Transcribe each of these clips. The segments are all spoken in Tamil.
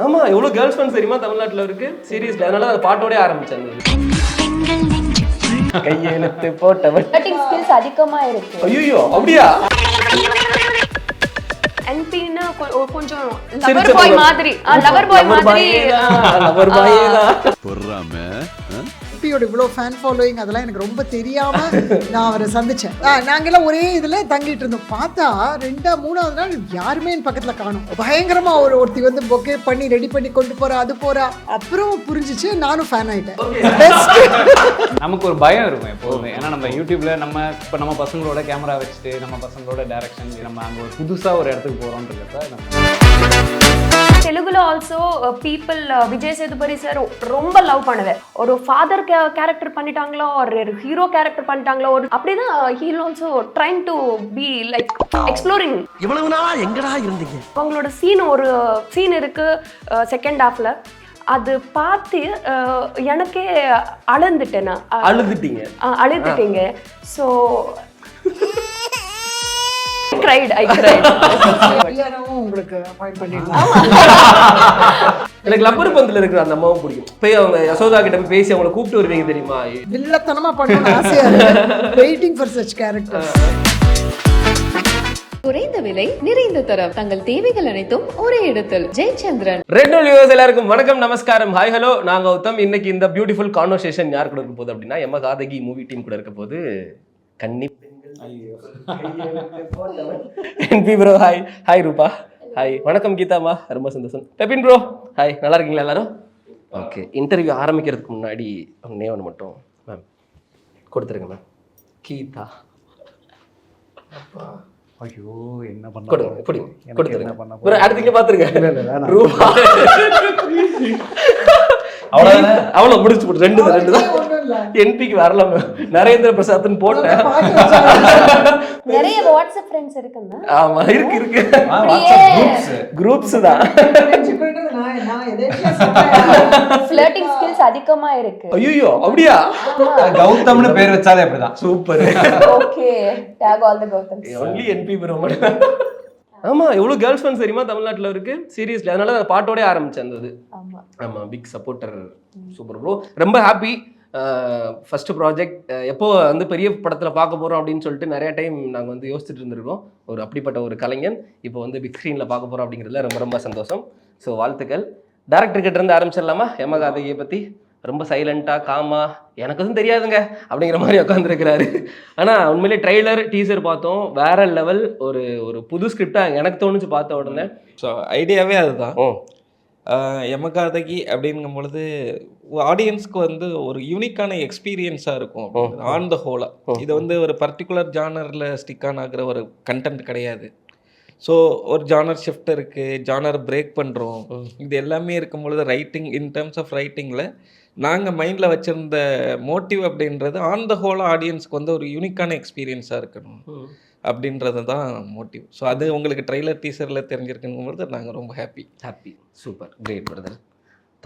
ஆமா, எவ்வளவு கேர்ள்ஸ் ஃபேன்ஸ் தெரியுமா தமிழ்நாட்டுல இருக்கு சீரியஸ்லி. அதனால அந்த பாட்டோடய ஆரம்பிச்சேன். கையெழுத்து போட்டவன் ஃப்ளர்ட்டிங் ஸ்கில்ஸ் அதிகமா இருக்கு. ஐயோ அப்படியா? என்பின்னா கொஞ்சம் லவர் பாய் மாதிரி, லவர் பாய் மாதிரி. லவர் பாய் தான் பொறாம. என்பியோட இவ்வளோ ஃபேன் ஃபாலோயிங் அதெல்லாம் எனக்கு ரொம்ப தெரியாம நான் அவரை சந்திச்சேன். நாங்கெல்லாம் ஒரே இதுல தங்கிட்டு இருந்தோம். பார்த்தா 3ஆவது நாள் யாருமே என் பக்கத்துல காணும். பயங்கரமா ஒருத்தி வந்து பொக்கே பண்ணி ரெடி பண்ணி கொண்டு போறா, அது போறா. அப்புறம் புரிஞ்சிச்சு, நானும் ஃபேன் ஆயிட்டேன். நமக்கு ஒரு பயம் இருக்கும் எப்போதுமே. ஏன்னா நம்ம யூடியூப்ல இப்போ நம்ம பசங்களோட கேமரா வச்சுட்டு நம்ம பசங்களோட டைரக்ஷன் நம்ம அங்கே ஒரு புதுசாக ஒரு இடத்துக்கு போகிறோன்றத தெலுங்குல also people Vijay Sethupathi sir ரொம்ப லவ் பண்ணுவேன். ஒரு ஃபாதர் கேரக்டர் பண்ணிட்டாங்களோ, ஒரு ஹீரோ கேரக்டர் பண்ணிட்டாங்களோ, ஒரு அப்படிதான் he also trying to be like exploring. இவ்வளவு நாளா எங்கடா இருந்தீங்க? அவங்களோட ஒரு சீன் இருக்கு செகண்ட் ஹாஃப்ல. அது பார்த்து எனக்கே அழுந்துட்டேன். அழுதுட்டீங்க. So I cried. உங்களுக்கு அப்பாயிண்ட் பண்ணிடுங்க. எனக்கு லப்பர் பந்தில் இருக்கிற அந்த அம்மாவும் பிடிக்கும். போய் அவங்க யசோதா கிட்ட போய் பேசி அவங்களை கூப்பிட்டு வருவீங்க தெரியுமா? வில்லத்தனமா பண்ணணும்னு ஆசையா இருக்கு. Waiting for such characters. குறைந்த விலை நிறைந்த தரம், தங்கள் தேவைகள் அனைத்தும் ஒரே இடத்தில். ஜெயச்சந்திரன். ரெட் நூல் வியூவர்ஸ் எல்லாருக்கும் வணக்கம், நமஸ்காரம், ஹாய் ஹலோ. நான் கௌதம். இன்னைக்கு இந்த பியூட்டிஃபுல் கான்வர்சேஷன் யார் கூட இருக்க போகுது அப்படின்னா எம்ம காதகி மூவி டீம் கூட இருக்க போது. கன்னி என்பி ப்ரோ ஹாய். ஹாய் ரூபா ஹாய். வணக்கம் கீதாமா, ரொம்ப சந்தோஷம். பெப்பின் ப்ரோ ஹாய். நல்லா இருக்கீங்களா எல்லாரும்? ஓகே, இன்டர்வியூ ஆரம்பிக்கிறதுக்கு முன்னாடி நேவன் மட்டும் மேம் கொடுத்துருங்க மேம். கீதா. ஐயோ என்ன பண்ண கொடுத்துருங்க. அடுத்து இங்கே பார்த்துருங்க. ரூபா அவ்வளோ முடிச்சு போட்டு ரெண்டு தான். என்பிக்கு வரலாம். நரேந்திர பிரசாத்னு போட்டேன். நிறைய வாட்ஸ்அப் ஃப்ரெண்ட்ஸ் இருக்குங்க. ஆமா இருக்கு. குரூப்ஸ் தான். ஃப்ளர்ட்டிங் ஸ்கில்ஸ் அதிகமா இருக்கு. ஐயோ அப்படியா? கௌதம்னு பேர் வச்சாலே அப்படிதான். Super. Okay, take all the Gautams. Only என்பி ப்ரோ மட்டும். ஆமா, எவ்வளவு கேர்ள்ஸ் ஃபேன்ஸ் தெரியுமா தமிழ்நாட்டுல இருக்கு சீரியஸ்லி. அதனால அந்த பாட்டோடய ஆரம்பிச்சேன். அது ஆமா, பிக் சப்போர்ட்டர். சூப்பர் ப்ரோ, ரொம்ப ஹாப்பி. ஃபர்ஸ்ட் ப்ராஜெக்ட் எப்போ வந்து பெரிய படத்தில் பார்க்க போகிறோம் அப்படின்னு சொல்லிட்டு நிறைய டைம் நாங்கள் வந்து யோசிச்சுட்டு இருந்திருக்கோம். அப்படிப்பட்ட ஒரு கலைஞன் இப்போ வந்து பிக் ஸ்க்ரீனில் பார்க்க போகிறோம் அப்படிங்கிறதுல ரொம்ப ரொம்ப சந்தோஷம். ஸோ வாழ்த்துக்கள். டேரக்டர் கிட்ட இருந்து ஆரம்பிச்சிடலாமா? எம்ம காதகியை பற்றி. ரொம்ப சைலண்ட்டாக காமா, எனக்கு எதுவும் தெரியாதுங்க அப்படிங்கிற மாதிரி உட்காந்துருக்கிறாரு. ஆனால் உண்மையிலே ட்ரெய்லர் டீசர் பார்த்தோம், வேற லெவல். ஒரு புது ஸ்கிரிப்டாக எனக்கு தோணுச்சு பார்த்த உடனே. ஸோ ஐடியாவே அதுதான். எம்ம காதகி அப்படிங்கும் பொழுது ஆடியன்ஸ்க்கு வந்து ஒரு யூனிக்கான எக்ஸ்பீரியன்ஸாக இருக்கும் ஆன் த ஹோலாக. இது வந்து ஒரு பர்டிகுலர் ஜானரில் ஸ்டிக்கான் ஆகிற ஒரு கண்டென்ட் கிடையாது. ஸோ ஒரு ஜானர் ஷிஃப்ட் இருக்குது, ஜானர் பிரேக் பண்ணுறோம். இது எல்லாமே இருக்கும் பொழுது ரைட்டிங், இன் டேர்ம்ஸ் ஆஃப் ரைட்டிங்கில் நாங்கள் மைண்டில் வச்சுருந்த மோட்டிவ் அப்படின்றது ஆன் த ஹோலாக ஆடியன்ஸ்க்கு வந்து ஒரு யூனிக்கான எக்ஸ்பீரியன்ஸாக இருக்கணும் அப்படின்றது தான் மோட்டிவ். ஸோ அது உங்களுக்கு ட்ரெய்லர் டீசரில் தெரிஞ்சிருக்குங்கும்போது நாங்கள் ரொம்ப happy. Super, great brother.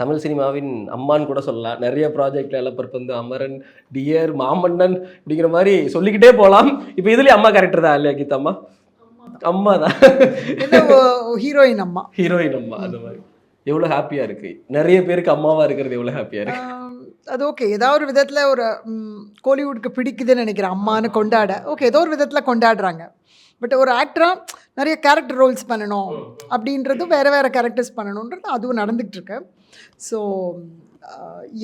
Tamil சினிமாவின் அம்மான்னு கூட சொல்லலாம். நிறைய ப்ராஜெக்ட்ல எலப்பற்பந்து, அமரன், டியர், மாமன்னன் இப்படிங்கிற மாதிரி சொல்லிக்கிட்டே போகலாம். இப்போ இதுலேயும் அம்மா கேரக்டர் தான் இல்லையா கீதா? அம்மா தான் ஹீரோயின் அம்மா. அந்த மாதிரி எவ்வளோ ஹாப்பியாக இருக்குது. நிறைய பேருக்கு அம்மாவாக இருக்கிறது எவ்வளோ ஹாப்பியாக இருக்குது. அது ஓகே, ஏதாவது ஒரு விதத்தில் ஒரு கோலிவுட்க்கு பிடிக்குதுன்னு நினைக்கிறேன் அம்மானு கொண்டாட. ஓகே, ஏதோ ஒரு விதத்தில் கொண்டாடுறாங்க. பட் ஒரு ஆக்டராக நிறைய கேரக்டர் ரோல்ஸ் பண்ணணும் அப்படின்றதும் வேறு கேரக்டர்ஸ் பண்ணணுன்றது அதுவும் நடந்துகிட்டு இருக்கு. ஸோ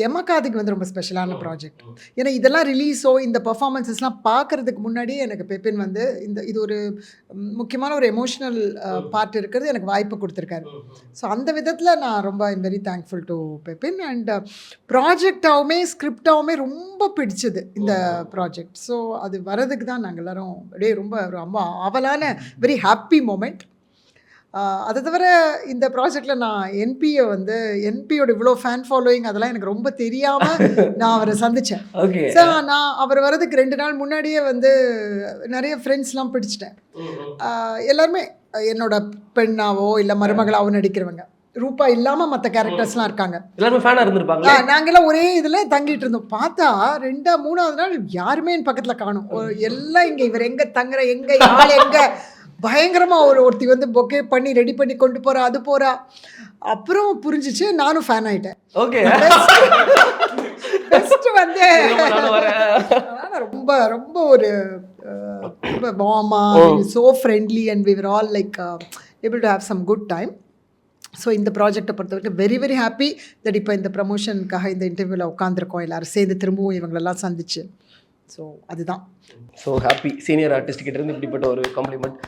எம்ம காதகி வந்து ரொம்ப ஸ்பெஷலான ப்ராஜெக்ட். ஏன்னா இதெல்லாம் ரிலீஸோ இந்த பர்ஃபார்மன்ஸஸ்லாம் பார்க்குறதுக்கு முன்னாடியே எனக்கு பெப்பின் வந்து இது ஒரு முக்கியமான ஒரு எமோஷ்னல் பார்ட் இருக்கிறது எனக்கு வாய்ப்பு கொடுத்துருக்காரு. ஸோ அந்த விதத்தில் நான் ரொம்ப ஐம் வெரி தேங்க்ஃபுல் டு பெப்பின். அண்ட் ப்ராஜெக்டாகவுமே ஸ்கிரிப்டாகவுமே ரொம்ப பிடிச்சது இந்த ப்ராஜெக்ட். ஸோ அது வரதுக்கு தான் நாங்கள் எல்லோரும் அப்படியே ரொம்ப ஆவலான வெரி ஹாப்பி மூமெண்ட். அதை தவிர இந்த ப்ராஜெக்டில் நான் என்பியோட இவ்வளோ ஃபேன் ஃபாலோயிங் அதெல்லாம் எனக்கு ரொம்ப தெரியாமல் நான் அவரை சந்தித்தேன். ஸோ நான் அவர் வர்றதுக்கு 2 நாள் முன்னாடியே வந்து நிறைய ஃப்ரெண்ட்ஸ்லாம் பிடிச்சிட்டேன். எல்லாருமே என்னோட பெண்ணாவோ இல்லை மருமகளாவோ நடிக்கிறவங்க. ரூபா இல்லாமல் மற்ற கேரக்டர்ஸ்லாம் இருக்காங்க. எல்லாருமே ஃபேனாக இருந்திருப்பாங்க. நாங்கெல்லாம் ஒரே இதில் தங்கிட்டு இருந்தோம். பார்த்தா 3ஆவது நாள் யாருமே என் பக்கத்தில் காணும். எல்லாம் இங்கே இவர் எங்கே தங்குற, எங்கே யார் எங்கே, பயங்கரமாக ஒருத்தி வந்து பொக்கே பண்ணி ரெடி பண்ணி கொண்டு போகிறா, அது போகிறா. அப்புறம் புரிஞ்சிச்சு, நானும் ஃபேன் ஆயிட்டேன். ஓகே. பெஸ்ட் வந்து ரொம்ப ரொம்ப ஒரு ரொம்ப வார்மா, so friendly and we were all like able to have some good time. So இந்த ப்ராஜெக்டை பொறுத்த வரைக்கும் வெரி வெரி ஹாப்பி தட் இப்போ இந்த ப்ரமோஷனுக்காக இந்த இன்டர்வியூவில் உட்காந்துருக்கோம் எல்லாரும் சேர்ந்து திரும்பவும் இவங்களெல்லாம் சந்திச்சு. ஸோ அதுதான் ஸோ ஹாப்பி. சீனியர் ஆர்டிஸ்ட் கிட்ட இருந்து இப்படிப்பட்ட ஒரு காம்ப்ளிமெண்ட்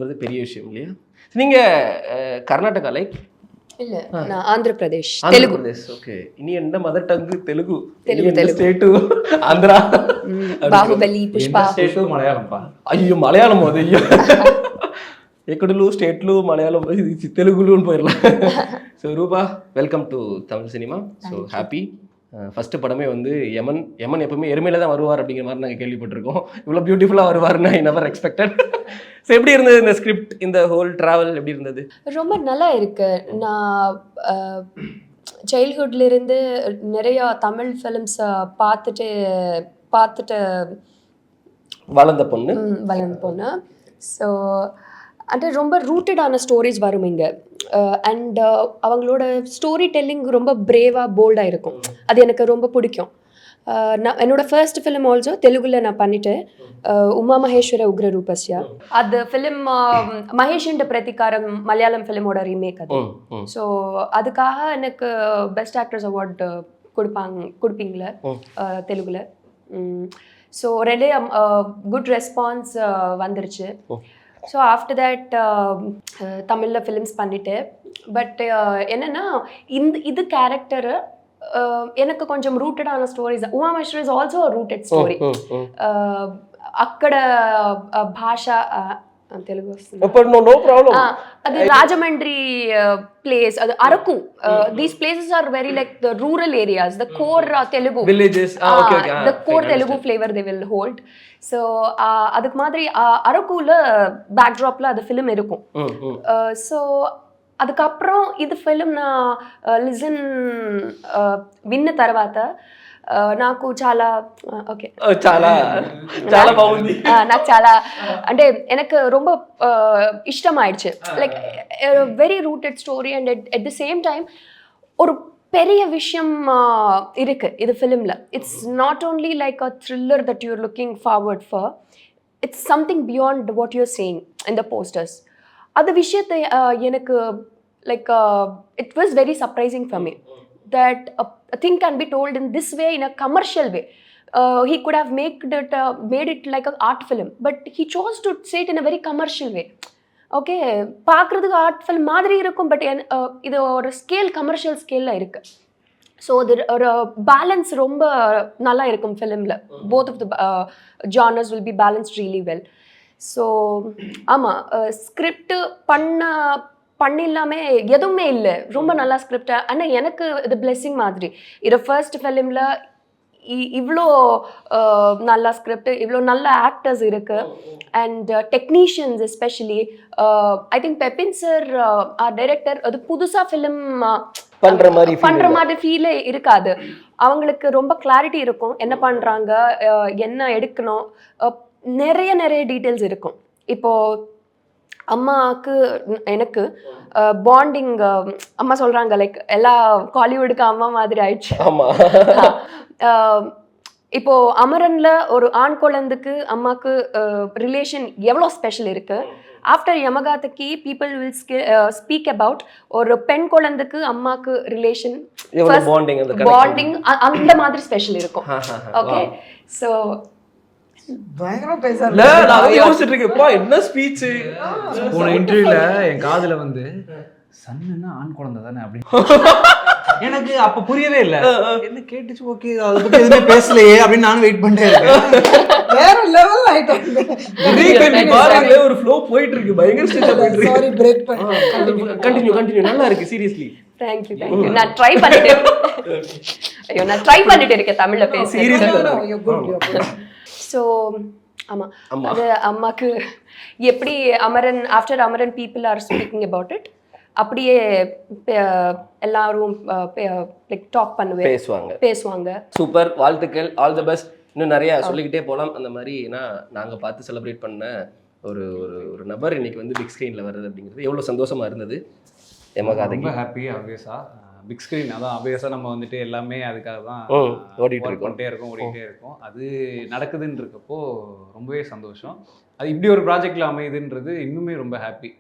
வந்து பெரிய விஷயம் இல்லையா? நீங்கள் கர்நாடகா லைக் இல்ல நான் ஆந்திர பிரதேஷ் ஆந்திர தெலுங்கு. பிரதேஷ். ஓகே. இனி என்ன mother tongue? Telugu. Telugu. State Andhra. Baahubali, Pushpa. ஸ்டேட்டும் மலையாளம்ப்பா. ஐயோ மலையாளம் அது ஐயோ. ఎక్కడలు స్టేట్లు మలయాళం తెలుగులు పోయిరலாம். So Rupa welcome to Tamil cinema. So happy. First படமே வந்து யமன் எப்பவுமே எருமையில தான் வருவார் அப்படிங்கிற மாதிரி நாங்கள் கேள்விப்பட்டிருக்கோம். இவ்வளோ பியூட்டிஃபுல்லாக வருவார்னு ஐ நெவர் எக்ஸ்பெக்டட். ஸோ எப்படி இருந்தது இந்த ஸ்கிரிப்ட், இந்த ஹோல் ட்ராவல் எப்படி இருந்தது? ரொம்ப நல்லா இருக்கு. நான் சைல்ட்ஹுட்லேருந்து நிறையா தமிழ் ஃபிலிம்ஸ் பார்த்துட்டு வளர்ந்த பொண்ணு. ஸோ அது ரொம்ப ரூட்டடான ஸ்டோரிஸ் வரும் இங்கே. அண்ட் அவங்களோட ஸ்டோரி டெல்லிங் ரொம்ப பிரேவாக போல்டாக இருக்கும். அது எனக்கு ரொம்ப பிடிக்கும். நான் என்னோடய ஃபர்ஸ்ட் ஃபிலிம் ஆல்சோ தெலுங்குல நான் பண்ணிட்டேன். உமா மகேஸ்வர உக்ர ரூபஸ்யா. அது ஃபிலிம் மகேஷின்ற பிரதிகாரம் மலையாளம் ஃபிலிமோட ரீமேக் அது. ஸோ அதுக்காக எனக்கு பெஸ்ட் ஆக்ட்ரஸ் அவார்டு கொடுப்பீங்களே தெலுங்குல. ஸோ ரெண்டே குட் ரெஸ்பான்ஸ் வந்துருச்சு. ஸோ ஆஃப்டர் தேட் தமிழில் ஃபிலிம்ஸ் பண்ணிட்டு. பட் என்னென்னா இது கேரக்டரு எனக்கு కొంచెం rooted stories. Uma Maheshwar is also rooted story. అక్కడ భాష తెలుగు వస్తుంది. అది రాజమండ్రి ప్లేస్, అది Araku. These places are very like the rural areas, the core Telugu villages, the core Telugu flavour they will hold. So அதுக்கு மாதிரி அரக்குல பேக்ட்ராப்ல அது ஃபிலிம் இருக்கும். ஸோ அதுக்கப்புறம் ఇది ఫిలిం నా లిజన్ విన్న తర్వాత నాకు చాలా ఓకే చాలా చాలా బాగుంది. నాకు చాలా అంటే எனக்கு ரொம்ப ఇష్టமாயிடுச்சு. Like very rooted story and at the same time ஒரு பெரிய விஷயம் இருக்கு இது ஃபிலிம்ல. It's not only like a thriller that you are looking forward for. It's something beyond what you are saying in the posters. அது விஷயத்தை எனக்கு like it was very surprising for me that a thing can be told in this way, in a commercial way. He could have made it like an art film, but he chose to say it in a very commercial way. Okay, பார்க்குறதுக்கு ஆர்ட் ஃபில்ம் மாதிரி இருக்கும், பட் இது ஒரு ஸ்கேல் கமர்ஷியல் ஸ்கேலில் இருக்கு. ஸோ அது ஒரு பேலன்ஸ் ரொம்ப நல்லா இருக்கும் ஃபிலிமில். Both of the genres will be balanced really well. So ஆமாம், ஸ்கிரிப்ட் பண்ணில்லாமே எதுவுமே இல்லை, ரொம்ப நல்லா ஸ்கிரிப்ட். ஆனால் எனக்கு இது பிளெஸ்ஸிங் மாதிரி. இது ஃபர்ஸ்ட் ஃபிலிமில் இவ்வளோ நல்ல ஸ்கிரிப்ட், இவ்வளோ நல்ல ஆக்டர்ஸ் இருக்கு. And technicians especially I think Pepin sir director அது புதுசாக ஃபிலிம் பண்ற மாதிரி ஃபீலே இருக்காது. அவங்களுக்கு ரொம்ப கிளாரிட்டி இருக்கும், என்ன பண்றாங்க, என்ன எடுக்கணும், நிறைய டீட்டெயில்ஸ் இருக்கும். இப்போ அம்மாவுக்கு எனக்கு பாண்டிங், அம்மா சொல்றாங்க லைக் எல்லா காலிவுட்டுக்கு அம்மா மாதிரி ஆயிடுச்சு. இப்போ அமரன்ல ஒரு ஆண் குழந்தைக்கு அம்மாக்கு ரிலேஷன் எவ்வளோ ஸ்பெஷல் இருக்கு. After Yamakaathaghi people will speak about ஒரு பெண் குழந்தைக்கு அம்மாக்கு ரிலேஷன் பாண்டிங் அந்த மாதிரி ஸ்பெஷல் இருக்கும். ஓகே, ஸோ பயங்கரமா பேசுறாரு. என்ன ஸ்பீச் போன இன்டர்வியூல என் காதுல வந்து சன்னா ஆண் குழந்தை தானே அப்படின்னு எனக்கு அப்ப புரியவே இல்லை. என்ன கேட்டுச்சு, ஓகே அதை பத்தி எதுவுமே பேசலையே அப்படின்னு நானும் வெயிட் பண்ணிட்டே இருக்கேன். வேற லெவல் ஆயிட்டாங்க. ஒரு ஃப்ளோ போயிட்டு இருக்கு, பயங்கர ஸ்டேஜா போயிட்டு இருக்கு. சாரி, பிரேக் பண்ணு. கண்டினியூ நல்லா இருக்கு சீரியஸ்லி. Thank you. நான் ட்ரை பண்ணிட்டே இருக்கேன் தமிழ்ல பேச. ஸோ ஆமாம், அது அம்மாக்கு எப்படி Amaran after Amaran people are speaking about it அப்படியே எல்லாரும் லைக் டாக் பேசுவாங்க. சூப்பர், வாழ்த்துக்கள், ஆல் தி பெஸ்ட். இன்னும் நிறைய சொல்லிக்கிட்டே போகலாம். அந்த மாதிரி நாங்கள் பார்த்து செலிப்ரேட் பண்ண ஒரு நபர் இன்னைக்கு வந்து பிக் ஸ்க்ரீனில் வர்றது அப்படிங்கிறது எவ்வளோ சந்தோஷமா இருந்தது. யமகாதைக்கு? ரொம்ப ஹாப்பி ஆப்வியஸாக. பிக் ஸ்க்ரீன் அதான் ஆப்வியஸாக நம்ம வந்துட்டு எல்லாமே அதுக்காக தான் ஓடிட்டு ஒர்க் இருக்கோம். பண்ணிட்டே இருக்கோம், ஓடிட்டே இருக்கோம். அது நடக்குதுன்னு இருக்கப்போ ரொம்பவே சந்தோஷம். அது இப்படி ஒரு ப்ராஜெக்டில் அமையுதுன்றது இன்னுமே ரொம்ப ஹாப்பி.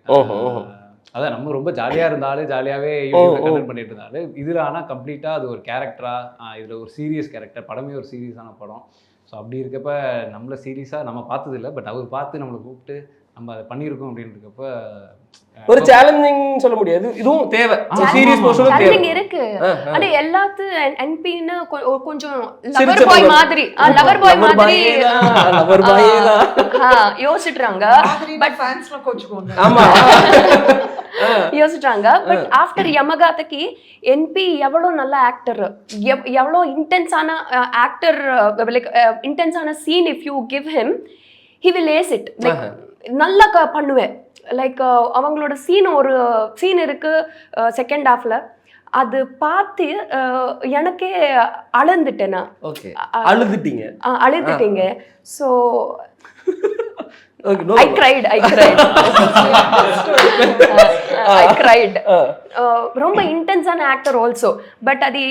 அதான் நம்ம ரொம்ப ஜாலியாக இருந்தாலும் ஜாலியாகவே யூடியூப்ல கண்டென்ட் பண்ணிட்டு இருந்தாலும் இதில் ஆனால் கம்ப்ளீட்டாக அது ஒரு கேரக்டராக, இதில் ஒரு சீரியஸ் கேரக்டர், படமே ஒரு சீரியஸான படம். ஸோ அப்படி இருக்கப்ப நம்மளை சீரியஸாக நம்ம பார்த்ததில்லை, பட் அவர் பார்த்து நம்மளை கூப்பிட்டு நம்ம அதை பண்ணியிருக்கோம் அப்படின்றக்கப்ப ஒரு சேலஞ்சிங் சொல்ல முடியாது, இதுவும் தேவை. சீரியஸ் போர்ஷனும் தேவை. சேலஞ்சிங் இருக்கு. ஆனா எல்லாத்து என்பின்னு கொஞ்சம் லவர் பாய் மாதிரி யோசிச்சுறாங்க. பட் ஃபேன்ஸ்ல கோச்சுக்குவாங்க. ஆமா. யோசிச்சாங்க. பட் ஆஃப்டர் யமகாதைக்கு என்பி எவ்வளோ நல்ல ஆக்டர், எவ்வளோ இன்டென்ஸான ஆக்டர், லைக் இன்டென்ஸான scene if you give him he will ace it. Like நல்லா பண்ணுவேன். லைக் அவங்களோட ஒரு சீன் இருக்கு செகண்ட் ஹாஃப்ல, அது பார்த்து எனக்கே அழுந்துட்டேன் நான். அழுதுட்டீங்க. So I cried. ரொம்ப இன்டென்ஸான ஆக்டர் ஆல்சோ. பட் அது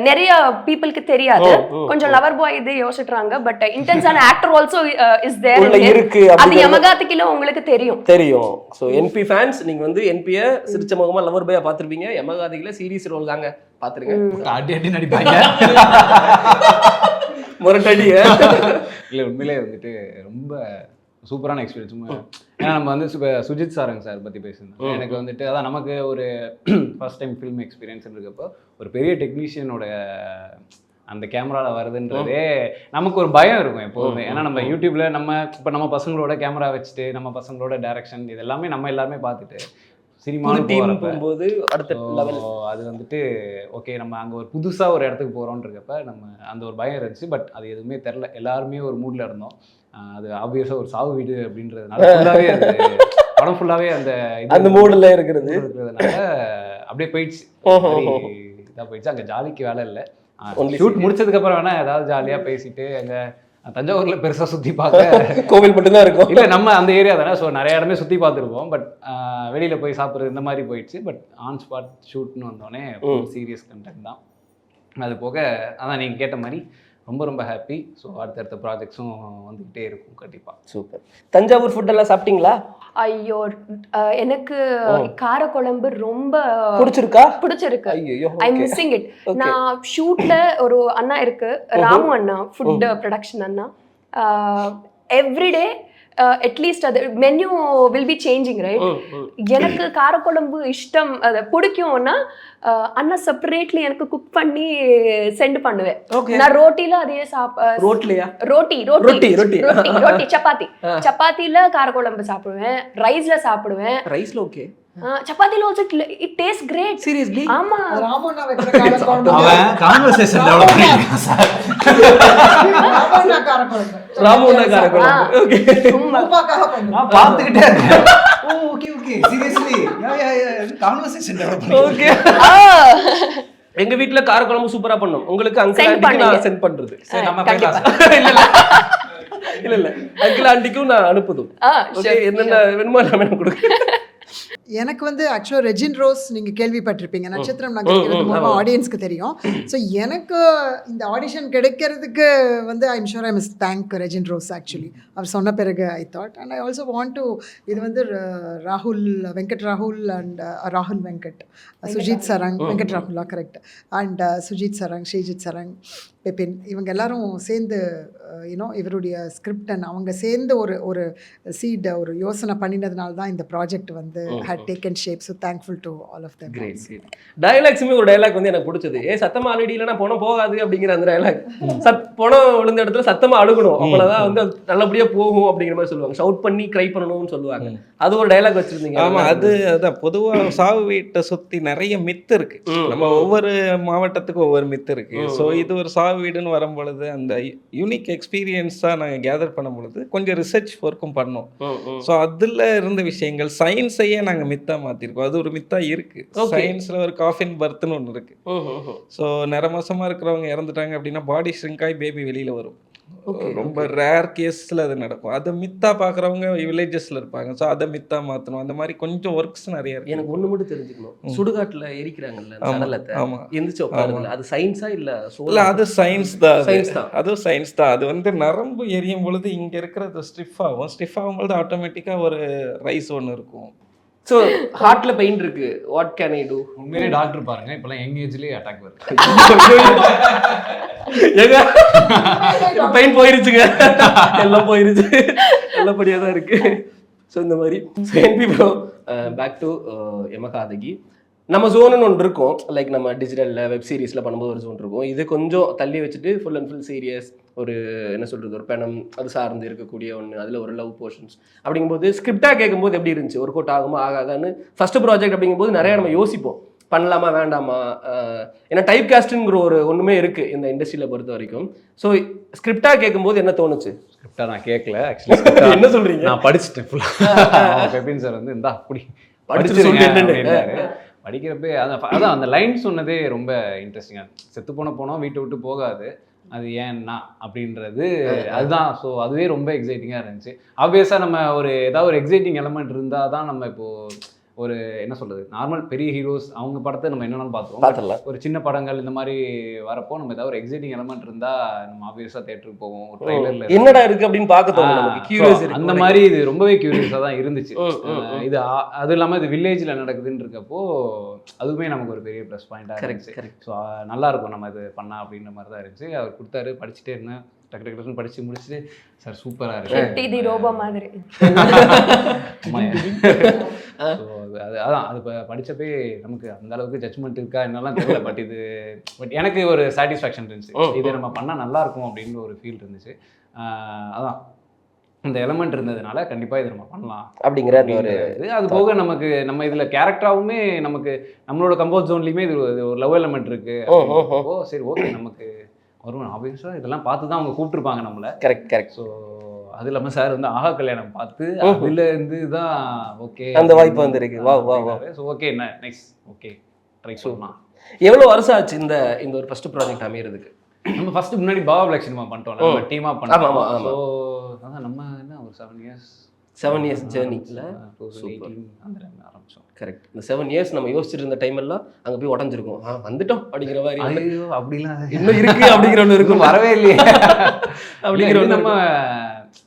நிறைய பீப்புளுக்கு தெரியாது. கொஞ்சம் லவர் பாய் இது யோசிச்சுறாங்க. பட் இன்டென்ஸான ஆக்டர் ஆல்சோ இஸ் தேர். அது யமகாதைக்குல உங்களுக்கு தெரியும். ஸோ என்பி ஃபேன்ஸ் நீங்க வந்து என்பியை சிரிச்ச முகமா லவர் பாயா பார்த்துருப்பீங்க. யமகாதைக்குல சீரியஸ் ரோல் தாங்க பார்த்துருங்க. அடி நடிப்பாங்க. முரட்டடி. இல்லை உண்மையிலே வந்துட்டு ரொம்ப சூப்பரான எக்ஸ்பீரியன்ஸ். ஏன்னா நம்ம வந்து சுஜித் சாரங்க சார் பற்றி பேசியிருந்தோம். எனக்கு வந்துட்டு அதான் நமக்கு ஒரு ஃபர்ஸ்ட் டைம் ஃபில்ம் எக்ஸ்பீரியன்ஸ் இருக்கப்போ ஒரு பெரிய டெக்னீஷியனோட அந்த கேமராவில் வருதுன்றதே நமக்கு ஒரு பயம் இருக்கும் எப்போதுமே. ஏன்னா நம்ம யூடியூப்ல நம்ம பசங்களோட கேமரா வச்சுட்டு நம்ம பசங்களோட டைரக்ஷன் இது எல்லாமே நம்ம எல்லாருமே பார்த்துட்டு சினிமா போகும்போது அடுத்த லெவல் அது வந்துட்டு ஓகே நம்ம அங்கே ஒரு புதுசாக ஒரு இடத்துக்கு போகிறோன்றப்ப நம்ம அந்த ஒரு பயம் இருந்துச்சு. பட் அது எதுவுமே தெரில, எல்லாருமே ஒரு மூடில் இருந்தோம். அது ஆப்வியஸாக ஒரு சாவு வீடு அப்படின்றதுனால ஃபுல்லாகவே அது படம் ஃபுல்லாகவே அந்த மூடில் இருக்கிறதுனால அப்படியே போயிடுச்சு. இதாக போயிடுச்சு. அங்கே ஜாலிக்கு வேலை இல்லை. ஷூட் முடிச்சதுக்கப்புறம் வேணால் ஏதாவது ஜாலியாக பேசிட்டு அங்கே தஞ்சாவூர்ல பெருசா சுத்தி பார்க்க கோவில் மட்டும்தான் இருக்கும். இல்ல நம்ம அந்த ஏரியா தானே. ஸோ நிறைய இடமே சுத்தி பார்த்துருப்போம். பட் வெளியில போய் சாப்பிட்றது இந்த மாதிரி போயிடுச்சு. பட் ஆன் ஸ்பாட் ஷூட்னு வந்தோடனே சீரியஸ் கண்டென்ட் தான். அது போக அதான் நீங்க கேட்ட மாதிரி ரொம்ப ரொம்ப ஹாப்பி. ஸோ அடுத்தடுத்த ப்ராஜெக்ட்ஸும் வந்துகிட்டே இருக்கும் கண்டிப்பா. சூப்பர். தஞ்சாவூர் ஃபுட் எல்லாம் சாப்பிட்டீங்களா? ஐயோ எனக்கு காரக்குழம்பு ரொம்ப பிடிச்சிருக்கு. ஐ மிஸ்ஸிங் இட். நான் ஷூட்ல ஒரு அண்ணா இருக்கு, ராமு அண்ணா, ஃபுட் ப்ரொடக்ஷன் அண்ணா. எவ்ரிடே அட்லீஸ்ட் அது menu will be changing right. எனக்கு காரக்குழம்பு இஷ்டம், அதை பிடிக்கும்னா அண்ணா செப்பரேட்லி எனக்கு குக் பண்ணி சென்ட் பண்ணுவேன். நான் ரோட்டில அதே ரோட்டி சப்பாத்தில காரக்குழம்பு சாப்பிடுவேன், ரைஸ்ல சாப்பிடுவேன். ரைஸ்ல okay, சப்பாத்தில also it tastes great. Seriously? ஆமா. ராமண்ணா வைக்கிற காரக்குழம்பு அவன் கான்வர்சேஷன் டெவலப் பண்ணிருக்கான் சார். ராமண்ணா காரக்குழம்பு. ஓகே. உப்பாக்காக பண்ணு. நான் பாத்துக்கிட்டே இருக்கேன். ஓகே சீரியஸ்லி யா கான்வர்சேஷன் டெவலப் பண்ணி. ஓகே. எங்க வீட்ல காரக்குழம்பு சூப்பரா பண்ணும். உங்களுக்கு அங்கிள் ஆண்டிக்கு நான் சென்ட் பண்றது. சரி நம்ம பேசலாம். இல்ல அங்கிள் ஆண்டிக்கும் நான் அனுப்புதும். ஓகே, என்னென்ன வேணுமோ எல்லாமே கொடுங்க. எனக்கு வந்து ஆக்சுவலாக ரெஜின் ரோஸ் நீங்கள் கேள்விப்பட்டிருப்பீங்க. நட்சத்திரம் நகர்கிறது மூலமாக ஆடியன்ஸ்க்கு தெரியும். ஸோ எனக்கு இந்த ஆடிஷன் கிடைக்கிறதுக்கு வந்து I'm sure I must thank Regin rose. Actually அவர் சொன்ன பிறகு I thought and I also want to இது வந்து வெங்கட் ராகுல் அண்ட் ராகுல் வெங்கட், சுஜித் சரங், வெங்கட் ராகுலா கரெக்ட், அண்ட் சுஜித் சரங், ஸ்ரீஜித் சரங், பெப்பின், இவங்க எல்லாரும் சேர்ந்து இவருடைய ஸ்கிரிப்ட் அண்ட் அவங்க சேர்ந்து ஒரு சீட் ஒரு யோசனை பண்ணினதுனால தான் இந்த ப்ராஜெக்ட் வந்து had taken shape. So thankful to all of them. Great. டயலாக்ஸுமே ஒரு டயலாக் வந்து எனக்கு பிடிச்சது. சத்தமா அழுடி இல்லைன்னா பணம் போகாது அப்படிங்கிற அந்த டயலாக். பணம் விழுந்த இடத்துல சத்தமா அழுகணும், அவ்வளோதான் வந்து நல்லபடியா போகும் அப்படிங்கிற மாதிரி சொல்லுவாங்க. ஷவுட் பண்ணி க்ரை பண்ணணும்னு சொல்லுவாங்க. அது ஒரு டயலாக் வச்சிருந்தீங்க. ஆமா, அதான் பொதுவாக சாவு வீட்டை சுற்றி நிறைய மித்து இருக்கு. நம்ம ஒவ்வொரு மாவட்டத்துக்கும் ஒவ்வொரு மித்து இருக்கு. ஸோ இது ஒரு சாவு வீடுன்னு வரும் பொழுது அந்த யூனிக் எக்ஸ்பீரியன்ஸாக நாங்கள் கேதர் பண்ணும் பொழுது கொஞ்சம் ரிசர்ச் ஒர்க்கும் பண்ணோம். ஸோ அதில் இருந்த விஷயங்கள் சயின்ஸையே நாங்கள் மித்தா மாற்றிருக்கோம். அது ஒரு மித்தா இருக்கு. சயின்ஸில் ஒரு காஃபின் பர்த்னு ஒன்று இருக்கு. ஸோ நிறமாசமாக இருக்கிறவங்க இறந்துட்டாங்க அப்படின்னா பாடி ஷ்ரிங்காய் பேபி வெளியில் வரும். ரொம்ப ரேர் கேஸில் அது நடக்கும். அதை மித்தா பார்க்குறவங்க வில்லேஜஸில் இருப்பாங்க. ஸோ அதை மித்தா மாற்றணும். அந்த மாதிரி கொஞ்சம் ஒர்க்ஸ் நிறைய இருக்கு. எனக்கு ஒண்ணு மட்டும் தெரிஞ்சுக்கணும். சுடுகாட்டுல எரிக்கிறாங்கல்ல ஆமா, சடலத்தை, ஆமா. எந்திரிச்சு உட்காருதுல, அது சயின்ஸா இல்ல இல்லை அது சயின்ஸ் தான். Science தான். அதுவும் சயின்ஸ் தான். அது வந்து நரம்பு எரியும் பொழுது இங்கே இருக்கிறது ஸ்டிஃப் ஆகும். ஸ்டிஃப் ஆகும்பொழுது ஆட்டோமேட்டிக்காக ஒரு ரைஸ் ஒன்று இருக்கும். ஸோ ஹார்ட்ல பெயின் இருக்கு, வாட் கேன் ஐ டூ? உண்மையிலே டாக்டர் பாருங்க இப்பெல்லாம் யங் ஏஜ்லேயே அட்டாக் வருது. பெயின் போயிருச்சுங்க, எல்லாம் போயிருச்சு, நல்லபடியாக தான் இருக்கு. ஸோ இந்த மாதிரி என்பி ப்ரோ, பேக் டு யமகாதகி. நம்ம ஜோனுன்னு ஒன்று இருக்கும், லைக் நம்ம டிஜிட்டலில் வெப் சீரிஸில் பண்ணும்போது ஒரு ஜோன் இருக்கும். இது கொஞ்சம் தள்ளி வச்சுட்டு ஃபுல் அண்ட் ஃபுல் சீரியஸ், ஒரு என்ன சொல்கிறது, ஒரு பெணம் அது சார்ந்து இருக்கக்கூடிய ஒன்று, அதில் ஒரு லவ் போர்ஷன்ஸ் அப்படிங்கும்போது ஸ்கிரிப்டாக கேட்கும்போது எப்படி இருந்துச்சு? ஒர்க் அவுட் ஆகுமா ஆகாதான்னு ஃபஸ்ட்டு ப்ராஜெக்ட் அப்படிங்கும்போது நிறையா நம்ம யோசிப்போம், பண்ணலாமா வேண்டாமா. ஏன்னா டைப் காஸ்ட்டுங்கிற ஒன்றுமே இருக்குது இந்த இண்டஸ்ட்ரியில் பொறுத்த வரைக்கும். ஸோ ஸ்கிரிப்டாக கேட்கும்போது என்ன தோணுச்சு? ஸ்கிரிப்டாக நான் கேட்கல ஆக்சுவலி. என்ன சொல்கிறீங்க? நான் படிச்சுட்டேன் ஃபுல்லாக. பெபின் சார் வந்து இந்தா அப்படி படிச்சிருங்க. படிக்கிறப்பே அதான் அந்த லைன் சொன்னதே ரொம்ப இன்ட்ரெஸ்டிங்காக. செத்து போனோம் வீட்டை விட்டு போகாது, அது ஏன்னா அப்படின்றது அதுதான். ஸோ அதுவே ரொம்ப எக்ஸைட்டிங்காக இருந்துச்சு. ஆப்வியஸாக நம்ம ஏதாவது ஒரு எக்ஸைட்டிங் எலமெண்ட் இருந்தால் தான் நம்ம இப்போது ஒரு என்ன சொல்கிறது, நார்மல் பெரிய ஹீரோஸ் அவங்க படத்தை நம்ம என்னென்னு பார்த்துருவோம். ஒரு சின்ன படங்கள் இந்த மாதிரி வரப்போ நம்ம ஏதாவது ஒரு எக்ஸைட்டிங் எலமெண்ட் இருந்தால் நம்ம ஆப்வியஸாக தேட்டருக்கு போவோம். ஒரு ட்ரெய்லரில் என்னடா இருக்குது அப்படின்னு பார்க்க தோணும். அந்த மாதிரி இது ரொம்பவே க்யூரியஸாக தான் இருந்துச்சு. இது அது இல்லாமல் இது வில்லேஜில் நடக்குதுன்னு இருக்கப்போ அதுவுமே நமக்கு ஒரு பெரிய ப்ளஸ் பாயிண்டாக இருந்துச்சு. ஸோ நல்லாயிருக்கும் நம்ம இது பண்ணா அப்படின்ற மாதிரி தான் இருந்துச்சு. அவர் கொடுத்தாரு, படிச்சுட்டே இருந்தேன். டக்கு டக்குன்னு படிச்சு முடிச்சுட்டு சார் சூப்பராக இருக்கு, இது ரோபோ மாதிரி. அதான் அது படிச்சப்பே நமக்கு அந்த அளவுக்கு ஜட்ஜ்மெண்ட் இருக்கா என்னெல்லாம் தெரியல. பட் எனக்கு ஒரு சாட்டிஸ்ஃபேக்ஷன் இருந்துச்சு, இது நம்ம பண்ணால் நல்லா இருக்கும் அப்படின்னு ஒரு ஃபீல் இருந்துச்சு. அதான் இந்த எலமெண்ட் இருந்ததுனால கண்டிப்பாக இது நம்ம பண்ணலாம் அப்படிங்கிற அது போக நம்ம இதில் கேரக்டராகவுமே நமக்கு நம்மளோட கம்போஸ் ஜோன்லேயுமே இது ஒரு லவ் எலமெண்ட் இருக்கு. சரி ஓகே, நமக்கு வரும் ஆப்வியஸாக இதெல்லாம் பார்த்து தான் அவங்க கூப்பிட்டுருப்பாங்க நம்மளை. கரெக்ட். ஸோ அது இல்லாமல் சார் வந்து ஆஹா கல்யாணம் பார்த்து அதுலேருந்து தான் ஓகே அந்த வாய்ப்பு வந்துருக்கு. வா. So okay next okay try சொல்லலாம். எவ்வளோ வருஷம் ஆச்சு இந்த ஒரு ஃபர்ஸ்ட் ப்ராஜெக்ட் அமைகிறதுக்கு? நம்ம ஃபர்ஸ்ட் முன்னாடி பாபா பிளாக் சினிமா பண்ணிட்டோம், நம்ம டீமாக பண்ணோம். ஸோ அதான் நம்ம என்ன ஒரு 7 years ஜேர்னியில் அந்த டைம் ஆரம்பிச்சோம். கரெக்ட். இந்த 7 years நம்ம யோசிச்சுட்டு இருந்த டைம் எல்லாம் அங்கே போய் உடஞ்சிருக்கும், வந்துட்டோம் அப்படிங்கிற மாதிரி. ஐயோ அப்படிலாம் இன்னும் இருக்கு அப்படிங்கிற ஒன்று இருக்கும், வரவே இல்லையே அப்படிங்கிற நம்ம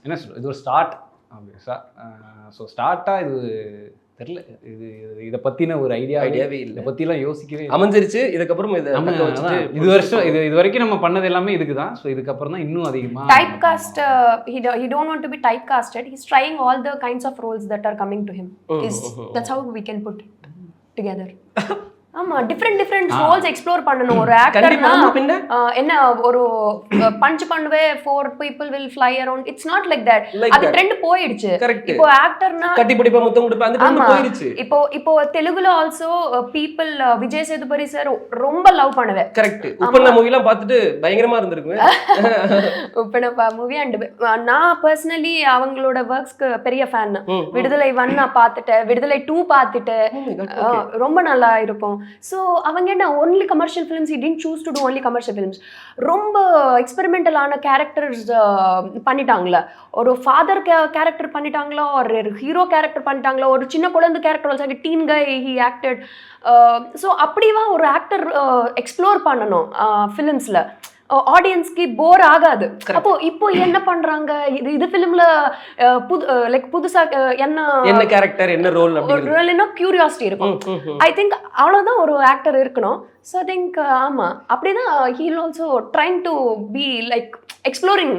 என்ன சொல்றது, இது ஒரு ஸ்டார்ட் ஆப்வியஸாக. ஸோ ஸ்டார்ட்டாக இது தெரியல, இதை பற்றின ஒரு ஐடியாவே இல்லை, இதை பற்றிலாம் யோசிக்கவே அமைஞ்சிருச்சு. இதுக்கப்புறம் இது வரைக்கும் நம்ம பண்ணது எல்லாமே இதுக்கு தான். ஸோ இதுக்கப்புறம் தான் இன்னும் அதிகமாக type cost. he don't want to be type casted. He's trying all the kinds of roles that are coming to him. That's how we can put it together. ஆமா, டிஃப்ரெண்ட் ரோல்ஸ் எக்ஸ்ப்ளோர் பண்ணணும். ஒரு ஆக்டர்னா என்ன, ஒரு பஞ்ச் பண்ணுவே 4 people will fly around. It's not like that. அது ட்ரெண்ட் போயிடுச்சு. இப்போ ஆக்டர்னா கட்டிப்பிடிப்பா முத்தம் கொடுப்பா அந்த ட்ரெண்ட் போயிடுச்சு. இப்போ தெலுங்குல also people Vijay Sethupathi sir ரொம்ப லவ் பண்ணுவே. கரெக்ட். உப்பண்ணா மூவிலாம் பார்த்துட்டு பயங்கரமா இருந்திருக்கு. உப்பண்ணா மூவி அண்ட் நான் பர்சனலி அவங்களோட ஒர்க்ஸ்க்கு பெரிய ஃபேன். விடுதலை 1 நான் பார்த்துட்டேன், விடுதலை 2 பார்த்துட்டேன், ரொம்ப நல்லா இருக்கும். ஸோ அவங்க என்ன only commercial films, he didn't choose to do only commercial films. ரொம்ப எக்ஸ்பெரிமெண்டலான கேரக்டர்ஸ் பண்ணிட்டாங்களா, ஒரு ஃபாதர் கேரக்டர் பண்ணிட்டாங்களா, ஒரு ஹீரோ கேரக்டர் பண்ணிட்டாங்களா, ஒரு சின்ன குழந்தை character also teen guy he acted. So அப்படிவா ஒரு ஆக்டர் எக்ஸ்ப்ளோர் பண்ணணும் ஃபிலிம்ஸில், ஆடியன்ஸ்க்கு போர் ஆகாது. அப்போ இப்போ என்ன பண்றாங்க, இது ஃபிலிம்ல புதுசா என்ன கேரக்டர் என்ன ரோல் அப்படினா கியூரியாசிட்டி இருக்கும். ஐ திங்க் அவ்வளவுதான் ஒரு ஆக்டர் இருக்கணும். ஸோ ஐ திங்க் ஆமா அப்படிதான் he will also trying to be like exploring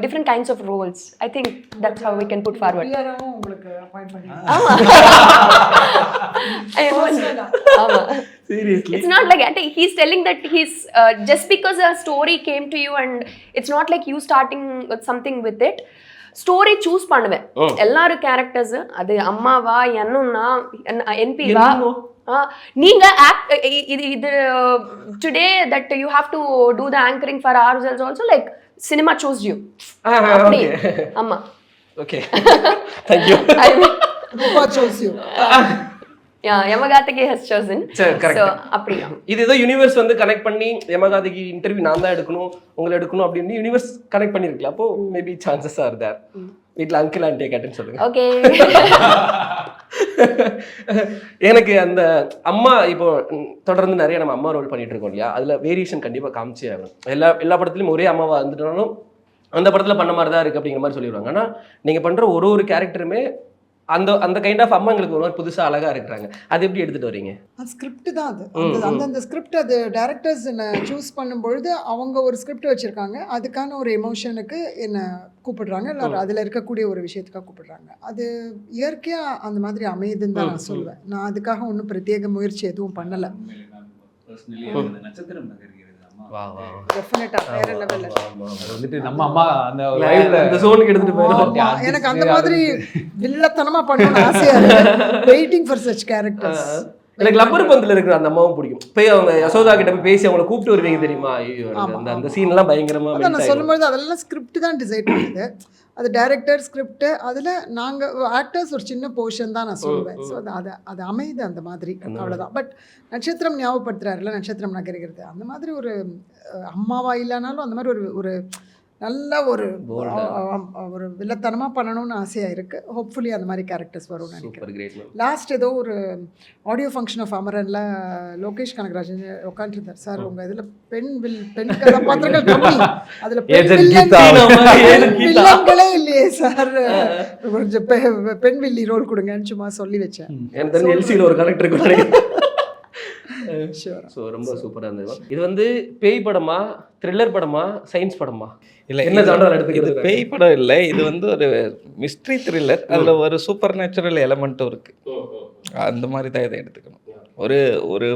different kinds of roles. I think that's how we can put forward. உங்களுக்கு அப்பாயிண்ட் பண்ணி ஆமா ஆமா seriously, it's not like he's telling that he's just because a story came to you and it's not like you starting with something with it. Story choose பண்ணுவேன் எல்லாரும் கேரக்டர்ஸ், அது அம்மாவா என்னன்னா என்பிவா நீங்க இது today that you have to do the anchoring for ourselves also, like cinema chose you. அப்படி ஆமா okay thank you. Rupa chose you. Yamakathaki has chosen. சரி, correct. So அப்படியா? இது ஏதோ யூனிவர்ஸ் வந்து கனெக்ட் பண்ணி யமகாதகி இன்டர்வியூ நான் தான் எடுக்கணும் உங்களை எடுக்கணும் அப்படின்னு யூனிவர்ஸ் கனெக்ட் பண்ணிருக்கலாம். அப்போ மேபி சான்சஸ் ஆர் தேர். வீட்டில் அங்கிள் ஆண்டியை கேட்டுன்னு சொல்லுங்க. ஓகே. எனக்கு அந்த அம்மா இப்போ தொடர்ந்து நிறைய நம்ம அம்மா ரோல் பண்ணிட்டு இருக்கோம் இல்லையா, அதுல வேரியேஷன் கண்டிப்பா காமிச்சே ஆகணும். எல்லா படத்துலயும் ஒரே அம்மாவா இருந்துட்டாலும் அந்த படத்துல பண்ண மாதிரி தான் இருக்கு அப்படிங்கிற மாதிரி சொல்லிடுவாங்க. ஆனா நீங்க பண்ற ஒரு கேரக்டருமே அந்த கைண்ட் ஆஃப் அம்மா எங்களுக்கு ஒரு மாதிரி புதுசா அழகா இருக்கிறாங்க. அது எப்படி எடுத்துட்டு வரீங்க? அது ஸ்கிரிப்ட் தான். அந்த ஸ்கிரிப்ட் அது டேரக்டர்ஸ் என்னை சூஸ் பண்ணும்பொழுது அவங்க ஒரு ஸ்கிரிப்ட் வச்சுருக்காங்க. அதுக்கான ஒரு எமோஷனுக்கு என்னை கூப்பிடுறாங்க, இல்லை அதில் இருக்கக்கூடிய ஒரு விஷயத்துக்காக கூப்பிடுறாங்க. அது இயற்கையாக அந்த மாதிரி அமையுதுன்னு தான் நான் சொல்லுவேன். நான் அதுக்காக ஒன்றும் பிரத்யேக முயற்சி எதுவும் பண்ணலை. நட்சத்திரம் நகர்கிறது நம்ம அம்மா அந்த ஜோனுக்கு எடுத்துட்டு போயிடும். எனக்கு அந்த மாதிரி வில்லத்தனமா பண்ணணும்னு ஆசையா இருக்கு. Waiting for such characters. எனக்கு லப்பர் பந்தில் இருக்கிற அந்த அம்மாவும் பிடிக்கும். போய் அவங்க யசோதா கிட்ட போய் பேசி அவங்களை கூப்பிட்டு வருவீங்க தெரியுமா? அந்த சீன்லாம் பயங்கரமா. நான் சொல்லும்போது அதெல்லாம் ஸ்கிரிப்ட் தான் டிசைட் பண்ணுது. அது டைரக்டர் ஸ்கிரிப்ட், அதில் நாங்கள் ஆக்டர்ஸ் ஒரு சின்ன போர்ஷன் தான் நான் சொல்லுவேன். ஸோ அது அமையுது அந்த மாதிரி, அவ்வளோதான். பட் நட்சத்திரம் ஞாபகப்படுத்துறாருல, நட்சத்திரம் நகர்கிறது, அந்த மாதிரி ஒரு அம்மாவா இல்லைனாலும் அந்த மாதிரி ஒரு நல்ல ஒரு வில்லத்தனமாக பண்ணணும்னு ஆசையாக இருக்குது. ஹோப்ஃபுல்லி அந்த மாதிரி கேரக்டர்ஸ் வரும்னு நினைக்கிறேன். லாஸ்ட் ஏதோ ஒரு ஆடியோ ஃபங்க்ஷன் ஆஃப் அமரனில் லோகேஷ் கனகராஜன் உட்காந்துருந்தார். சார் உங்கள் இதில் பெண் கதாபாத்திரங்கள் கம்மி, அதில் வில்லங்களே இல்லையே சார், கொஞ்சம் பெண் வில்லி ரோல் கொடுங்கன்னு சும்மா சொல்லி வச்சேன். எல்சியில் ஒரு கலெக்டருக்கு. ஸோ ரொம்ப சூப்பராக இருந்தது. இது வந்து பேய் படமா, த்ரில்லர் படமா, சயின்ஸ் படமா? இல்லை, என்ன ஜானரா எடுத்துக்கிறது? இது பேய் படம் இல்லை, இது வந்து ஒரு மிஸ்ட்ரி த்ரில்லர். அதில் ஒரு சூப்பர் நேச்சுரல் எலமெண்ட்டும் இருக்கு. அந்த மாதிரி தான் இதை எடுத்துக்கணும். ஒரு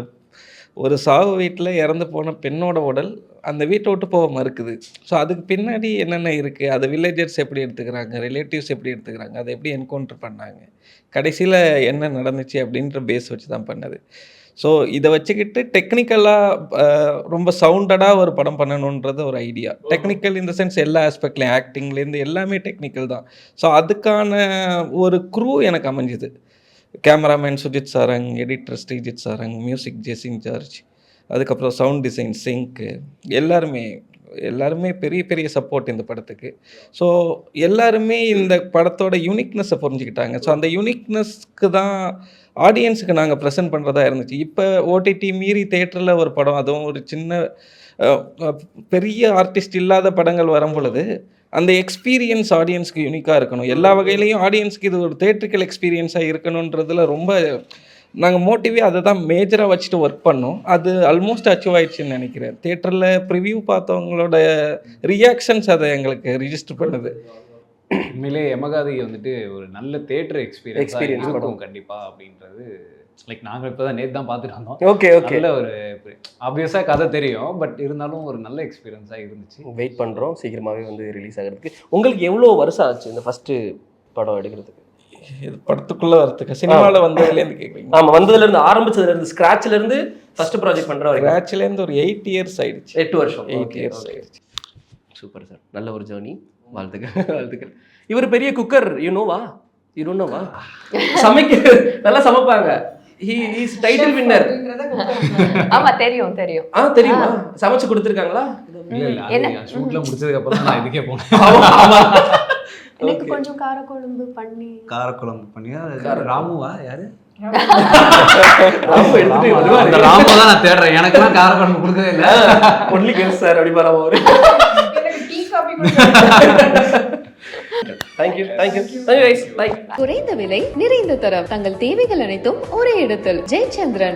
ஒரு சாவு வீட்டில் இறந்து போன பெண்ணோட உடல் அந்த வீட்டை விட்டு போக மறுக்குது. ஸோ அதுக்கு பின்னாடி என்னென்ன இருக்குது, அதை வில்லேஜர்ஸ் எப்படி எடுத்துக்கிறாங்க, ரிலேட்டிவ்ஸ் எப்படி எடுத்துக்கிறாங்க, அதை எப்படி என்கவுண்டர் பண்ணாங்க, கடைசியில் என்ன நடந்துச்சு அப்படின்ற பேஸ் வச்சு தான் பண்ணது. ஸோ இதை வச்சுக்கிட்டு டெக்னிக்கலாக ரொம்ப சவுண்டடாக ஒரு படம் பண்ணணுன்றது ஒரு ஐடியா. டெக்னிக்கல் இந்த சென்ஸ் எல்லா ஆஸ்பெக்ட்லையும், ஆக்டிங்லேருந்து எல்லாமே டெக்னிக்கல் தான். ஸோ அதுக்கான ஒரு க்ரூ எனக்கு அமைஞ்சுது. Cameraman Sujith Sarang, editor Sreejith Sarang, music Jecin George, அதுக்கப்புறம் சவுண்ட் டிசைன் சிங்க்கு, எல்லாருமே பெரிய பெரிய சப்போர்ட் இந்த படத்துக்கு. ஸோ எல்லாருமே இந்த படத்தோட யூனிக்னஸை புரிஞ்சுக்கிட்டாங்க. ஸோ அந்த யூனிக்னஸ்க்கு தான் ஆடியன்ஸுக்கு நாங்கள் ப்ரெசென்ட் பண்ணுறதா இருந்துச்சு. இப்போ ஓடிடி மீறி தேட்டரில் ஒரு படம், அதுவும் ஒரு சின்ன பெரிய ஆர்டிஸ்ட் இல்லாத படங்கள் வரும் பொழுது அந்த எக்ஸ்பீரியன்ஸ் ஆடியன்ஸ்க்கு யூனிக்காக இருக்கணும். எல்லா வகையிலையும் ஆடியன்ஸ்க்கு இது ஒரு தேட்ரிக்கல் எக்ஸ்பீரியன்ஸாக இருக்கணுன்றதுல ரொம்ப நாங்கள் மோட்டிவே அதை தான் மேஜராக வச்சுட்டு ஒர்க் பண்ணோம். அது ஆல்மோஸ்ட் அச்சீவ் ஆயிடுச்சுன்னு நினைக்கிறேன். தேட்டரில் ப்ரிவ்யூ பார்த்தவங்களோட ரியாக்ஷன்ஸ் அதை எங்களுக்கு ரிஜிஸ்டர் பண்ணுது. உண்மையிலே யமகாதகி வந்துட்டு ஒரு நல்ல தேட்டர் எக்ஸ்பீரியன்ஸ் இருக்கும் கண்டிப்பாக அப்படின்றது. லைக் நாங்கள் இப்போ தான் நேற்று தான் பார்த்துட்டு வந்தோம். ஓகே நல்ல ஒரு ஆப்வியஸாக கதை தெரியும், பட் இருந்தாலும் ஒரு நல்ல எக்ஸ்பீரியன்ஸாக இருந்துச்சு. வெயிட் பண்ணுறோம் சீக்கிரமாகவே வந்து ரிலீஸ் ஆகிறதுக்கு. உங்களுக்கு எவ்வளோ வருஷம் ஆச்சு இந்த ஃபஸ்ட்டு படம் எடுக்கிறதுக்கு? இது படத்துக்குள்ளே வரத்துக்கு சினிமாவில் வந்ததுலேருந்து கேட்குறீங்க? ஆமாம், வந்ததுலேருந்து ஆரம்பிச்சதுலேருந்து ஸ்க்ராட்ச்லேருந்து ஃபஸ்ட்டு ப்ராஜெக்ட் பண்ணுற வரைக்கும். ஸ்க்ராட்ச்லேருந்து ஒரு 8 years ஆயிடுச்சு. 8 வருஷம். 8 years ஆயிடுச்சு. சூப்பர் சார், நல்ல ஒரு ஜேர்னி. வாழ்த்துக்கள். இவர் பெரிய குக்கர், யூ நோவா? நல்லா சமைப்பாங்க. He's title winner. ஆமா தெரியும். தெரியுமா? சமைச்சு கொடுத்துருக்காங்களா? இல்ல ஷூட்ல முடிச்சதுக்கு அப்புறம் நான் இதுக்கே போனேன். எனக்கு கொஞ்சம் காரக்குழம்பு பண்ணி ராமுவா யாரு? ராமு தான் நான் தேடுறேன். எனக்குலாம் காரக்குழம்பு கொடுக்கவே இல்லை. ஒன்லி கேர்ள்ஸ் சார் அப்படி பாராம அவரு. Thank you guys. Bye. குறைந்த விலை, நிறைந்த தரம், தங்கள் தேவைகள் அனைத்தும் ஒரே இடத்தில். ஜெயச்சந்திரன்.